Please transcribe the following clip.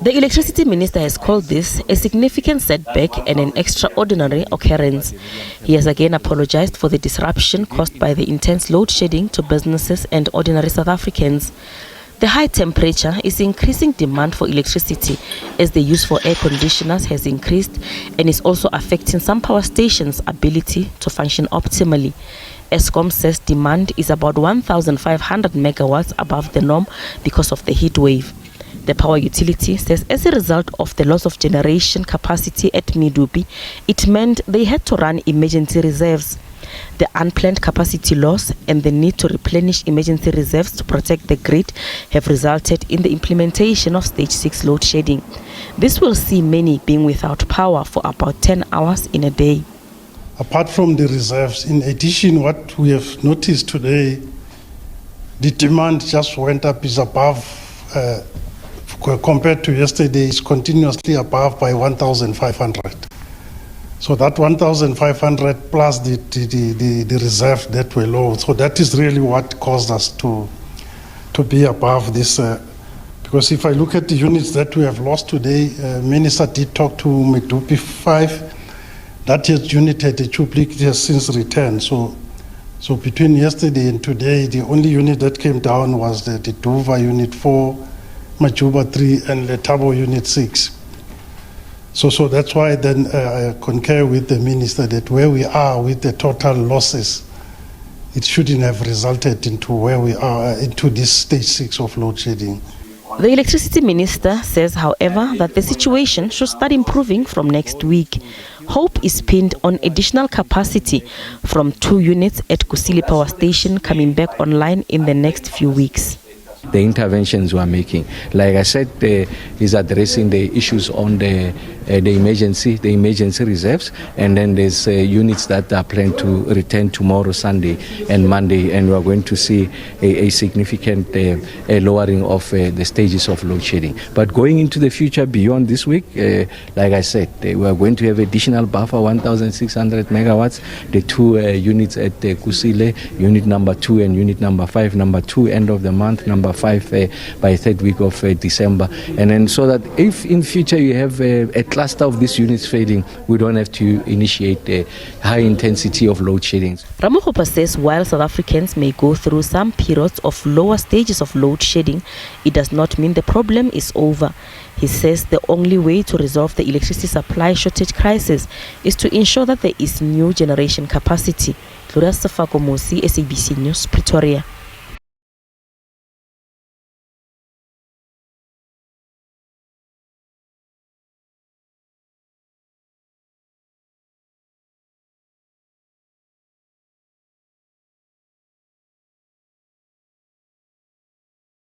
The electricity minister has called this a significant setback and an extraordinary occurrence. He has again apologized for the disruption caused by the intense load shedding to businesses and ordinary South Africans. The high temperature is increasing demand for electricity as the use for air conditioners has increased and is also affecting some power stations' ability to function optimally. Eskom says demand is about 1,500 megawatts above the norm because of the heat wave. The power utility says as a result of the loss of generation capacity at Medupi, it meant they had to run emergency reserves. The unplanned capacity loss and the need to replenish emergency reserves to protect the grid have resulted in the implementation of stage 6 load shedding. This will see many being without power for about 10 hours in a day. Apart from the reserves, in addition, what we have noticed today, the demand just went up, is above compared to yesterday, is continuously above by 1,500. So that 1,500 plus the reserve that were low. So that is really what caused us to be above this. Because if I look at the units that we have lost today, Minister did talk to Medupi 5. That unit had a duplicate has since returned. So between yesterday and today, the only unit that came down was the Duva Unit 4, Majuba 3 and Letabo Unit 6. So that's why then I concur with the minister that where we are with the total losses, it shouldn't have resulted into where we are, into this stage 6 of load shedding. The electricity minister says, however, that the situation should start improving from next week. Hope is pinned on additional capacity from 2 units at Kusile Power Station coming back online in the next few weeks. The interventions we are making, like I said, is addressing the issues on the emergency reserves, and then there's units that are planned to return tomorrow, Sunday and Monday, and we are going to see a significant lowering of the stages of load shedding. But going into the future beyond this week, like I said, we are going to have additional buffer, 1,600 megawatts, the 2 units at Kusile, unit number 2 and unit number 5, number 2 end of the month, number 5 by 3rd week of December, and then so that if in future you have a cluster of these units failing, we don't have to initiate a high intensity of load shedding. Ramokgopa says while South Africans may go through some periods of lower stages of load shedding, it does not mean the problem is over. He says the only way to resolve the electricity supply shortage crisis is to ensure that there is new generation capacity. Gloria Sefako Mosi, SABC News, Pretoria.